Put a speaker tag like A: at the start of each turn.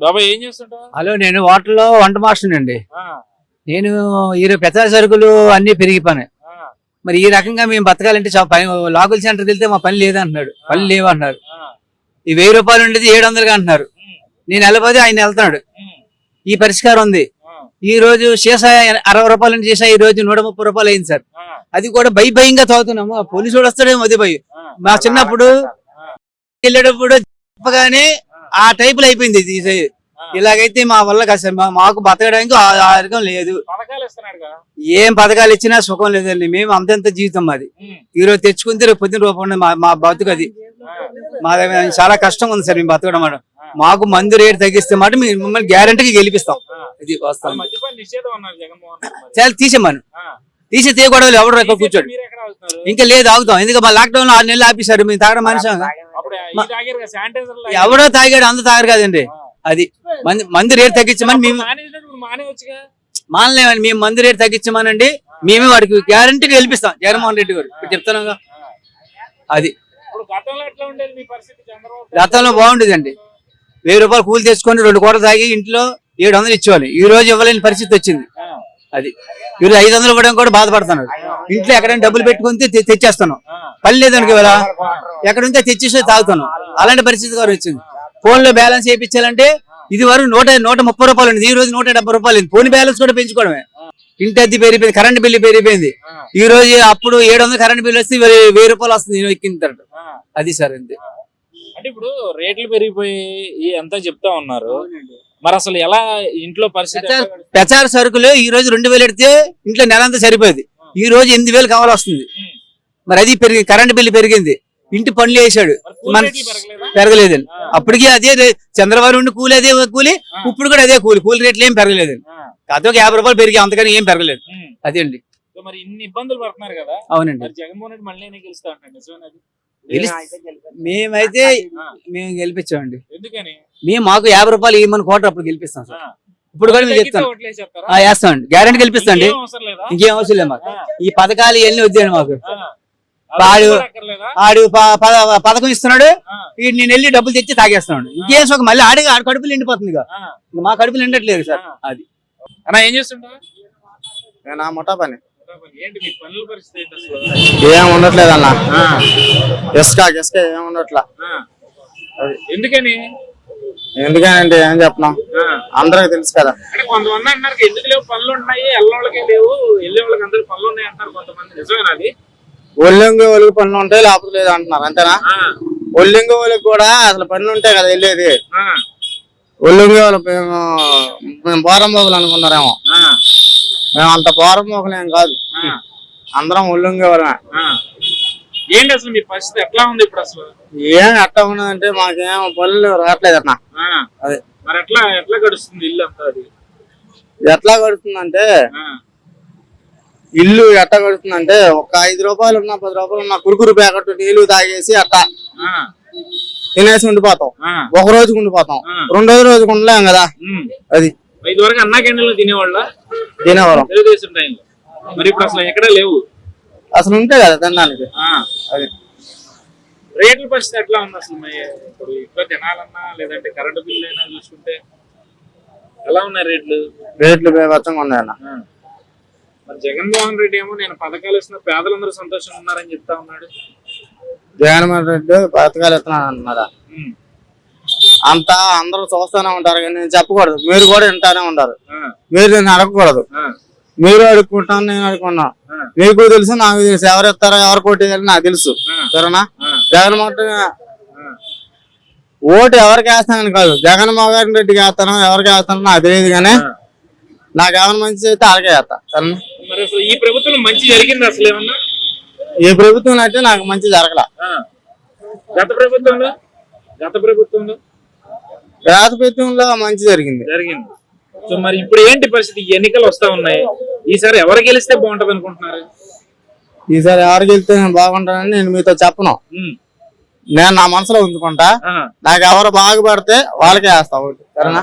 A: బాబాయ్ ఏం చేస్తుంటావు?
B: హలో, నేను హోటల్లో వంట మాస్టర్ అండి. నేను ఈ పెద్ద సరుకులు అన్ని పెరిగిపోయినాయి. మరి ఈ రకంగా మేము బతకాలంటే లాగుల సెంటర్కి వెళ్తే మా పని లేదంటున్నాడు, పని లేవంటున్నారు. ఈ 1000 రూపాయలు ఉండేది 700గా అంటున్నారు. నేను వెళ్ళబోతే ఆయన వెళ్తున్నాడు. ఈ పరిష్కారం ఉంది. ఈ రోజు సీసా 60 రూపాయల నుంచి సీసా ఈ రోజు 130 రూపాయలు అయింది సార్. అది కూడా భయంగా తాగుతున్నాము. పోలీసు వాడు వస్తాడేమో అదే భయం. మా చిన్నప్పుడు వెళ్ళేటప్పుడు చెప్పగానే ఆ టైపులో అయిపోయింది. ఇలాగైతే మా వల్ల కాదు సార్. మాకు బతకడానికి ఆరోగ్యం లేదు. ఏం పథకాలు ఇచ్చినా సుఖం లేదండి. మేము అంతంత జీవితం మాది. ఈ రోజు తెచ్చుకుంటే రేపు పొద్దున రూపండి మా బతుకు. అది మా దగ్గర చాలా కష్టంగా ఉంది సార్ మేము బతకడం మాట. మాకు మందు రేటు తగ్గిస్తే మాట మిమ్మల్ని గ్యారంటీగా గెలిపిస్తాం. ఇది వస్తాం. చాలా తీసేమను తీసి తీయకూడదు. ఎవరు ఎక్కడ కూర్చోడు ఇంకా లేదు, ఆగుతాం. ఎందుకంటే మా లాక్డౌన్ లో 6 నెలలు ఆపేశారు. మేము తాగడం మనిషి ఎవడో తాగాడు, అందరూ తాగరు కదండి. అది మందు రేటు తగ్గించమని మేము మానలేమండి. మేము మందు రేటు తగ్గించమనండి. మేమే వాడికి గ్యారంటీగా గెలిపిస్తాం. జగన్మోహన్ రెడ్డి గారు చెప్తున్నాగా. అది గతంలో బాగుండేదండి. 1000 రూపాయలు కూలి తెచ్చుకొని 2 కోటలు తాగి ఇంట్లో 700 ఇచ్చేవాళ్ళు. ఈ రోజు ఇవ్వలేని పరిస్థితి వచ్చింది. అది ఈరోజు 500 ఇవ్వడం కూడా బాధపడుతున్నాడు. ఇంట్లో ఎక్కడైనా డబ్బులు పెట్టుకుని తెచ్చేస్తున్నాం. పని లేదనుకో కదా, ఎక్కడ ఉంటే తెచ్చేసి తాగుతున్నాం. అలాంటి పరిస్థితి కూడా వచ్చింది. ఫోన్ లో బ్యాలెన్స్ వేయించాలంటే ఇది వరకు 130 రూపాయలు ఉంది. ఈ రోజు 170 రూపాయలు ఉంది. ఫోన్ బ్యాలెన్స్ కూడా పెంచుకోవడమే. ఇంటి అద్దె పెరిగిపోయింది, కరెంట్ బిల్లు పెరిగిపోయింది. ఈ రోజు అప్పుడు 700 కరెంట్ బిల్లు వస్తే 1000 రూపాయలు వస్తుంది ఎక్కింటారు. అది సార్ అంతే.
A: అంటే ఇప్పుడు రేట్లు పెరిగిపోయి అంతా చెప్తా ఉన్నారు. మరి అసలు ఎలా ఇంట్లో పరిస్థితి?
B: ప్రచార సరుకులు ఈ రోజు 2000 ఎడితే ఇంట్లో నెలంతా సరిపోయింది. ఈ రోజు 8000 కావాలి వస్తుంది. మరి అది పెరిగింది. కరెంట్ బిల్లు పెరిగింది. ఇంటి పనులు వేసాడు, పెరగలేదండి. అప్పటికి అదే చంద్రబాబు ఉండి కూలి అదే కూలి, ఇప్పుడు కూడా అదే కూలి రేట్లు ఏం పెరగలేదండి. కాదు 50 రూపాయలు పెరిగి అంతకని ఏం పెరగలేదు. అదే అండి.
A: మరి ఇన్ని ఇబ్బందులు పడుతున్నారు కదా.
B: అవునండి.
A: జగన్మోహన్ రెడ్డి మళ్ళీ గెలుస్తా ఉంటాడు.
B: మేమైతే మేము గెలిపించామండి.
A: ఎందుకని?
B: మాకు 50 రూపాయలు ఇవ్వమని కోట అప్పుడు గెలిపిస్తాం సార్. ఇప్పుడు కూడా మేము చెప్తాం, వేస్తామండి. గ్యారెంటీ గెలిపిస్తాండి. ఇంకేం అవసరం లేదు మాకు. ఈ పథకాలు ఇవన్నీ వద్దండి మాకు. ఆడు పథకం ఇస్తున్నాడు, నేను వెళ్ళి డబ్బులు తెచ్చి తాగేస్తున్నాడు. ఇంకేం సుఖం? మళ్ళీ ఆడి కడుపులు నిండిపోతుంది. మా కడుపులు నిండట్లేదు సార్. అది
A: అన్నా ఏం చేస్తుంటావు?
C: నేను ముఠా పని.
A: ఏం
C: ఉండట్లేదు అన్న. ఇసుక ఏం ఉండట్లా.
A: ఎందుకని?
C: ఎందుకనంటే ఏం చెప్పినాం, అందరికి తెలుసు కదా.
A: కొంతమంది అంటున్నారు ఎందుకు లేవు, పనులు ఉన్నాయి, వెళ్ళేవాళ్ళకి లేవు, వెళ్ళే వాళ్ళకి అందరికి పనులు ఉన్నాయి అంటారు కొంతమంది. నిజమేనా అది?
C: ఒళ్ళొంగి పనులు ఉంటాయి, లేకపోతే లేదు అంటున్నారు. అంతేనా? ఒళ్ళొంగి వాళ్ళకి కూడా అసలు పనులు ఉంటాయి కదా వెళ్ళేది. ఒళ్ళొంగి వాళ్ళు మేము పోరంబోగులు అనుకున్నారేమో. మేము అంత పోరంబోగులేం కాదు, అందరం ఒళ్ళొంగి వాళ్ళమే.
A: ఏంటి అసలు మీ పరిస్థితి ఎట్లా ఉంది ఇప్పుడు? అసలు
C: ఏం ఎట్లా ఉన్నదంటే మాకేం పనులు రావట్లేదు అన్న.
A: అదే మరి ఎట్లా గడుస్తుంది ఇల్లు అంతా? అది
C: ఎట్లా గడుస్తుందంటే, ఇల్లు ఎట్లా గడుస్తుందంటే, ఒక 5 రూపాయలు ఉన్నా 10 రూపాయలు ఉన్నా కురుకురు ప్యాకెట్ నీళ్లు తాగేసి అట్టా తినేసి ఉండిపోతాం. ఒక రోజుకు ఉండిపోతాం, 2వ రోజుకు ఉండలేం కదా. అది
A: 5 వరకు అన్నా క్యాంటీన్లో
C: తినేవాళ్ళం.
A: తెలుగుదేశం టైంలో. మరి ఇప్పుడు అసలు ఎక్కడ లేవు.
C: అసలు ఉంటాయి కదా తినడానికి. అది
A: రేట్ల పరిస్థితి ఎట్లా ఉంది అసలు? ఇప్పుడు ఎక్కువ తినాలన్నా లేదంటే కరెంటు బిల్లు అయినా చూసుకుంటే ఎలా ఉన్నాయి రేట్లు
C: బేభత్సంగా ఉన్నాయన్న.
A: మరి జగన్మోహన్ రెడ్డి ఏమో నేను పథకాలు ఇస్తున్న పేదలందరూ సంతోషంగా ఉన్నారని చెప్తా ఉన్నాడు.
C: జగన్మోహన్ రెడ్డి పథకాలు ఇస్తున్నాను అంటున్నారా? అంతా అందరూ చూస్తూనే ఉంటారు కానీ నేను చెప్పకూడదు. మీరు కూడా వింటానే ఉంటారు. మీరు నేను అడగకూడదు. మీరు అడుక్కుంటాను, నేను అడుక్కున్నా. మీకు తెలుసు, నాకు తెలుసు. ఎవరు ఇస్తారో ఎవరు పోటీ నాకు తెలుసు. సరేనా? జగన్మోహన్ ఓటు ఎవరికి వేస్తానని కాదు, జగన్మోహన్ రెడ్డికి వేస్తాను, ఎవరికి వేస్తానో నాకు తెలియదు. కానీ నాకు ఎవరి మంచి అయితే అలాగే వేస్తా. సరేనా?
A: ఈ ప్రభుత్వం మంచి జరిగింది అసలు ఏమన్నా?
C: ఈ ప్రభుత్వం అయితే నాకు మంచి జరగల.
A: గత ప్రభుత్వంలో మంచి జరిగింది. సో మరి ఇప్పుడు ఏంటి పరిస్థితి? ఎన్నికలు వస్తా ఉన్నాయి. ఈసారి ఎవరు గెలిస్తే బాగుంటది అనుకుంటున్నారు?
C: ఈసారి ఎవరు గెలిస్తే బాగుంటానని నేను మీతో చెప్పను. నేను నా మనసులో ఉంచుకుంటా. నాకు ఎవరు బాగుపడితే వాళ్ళకే వేస్తా ఓటు. సరేనా?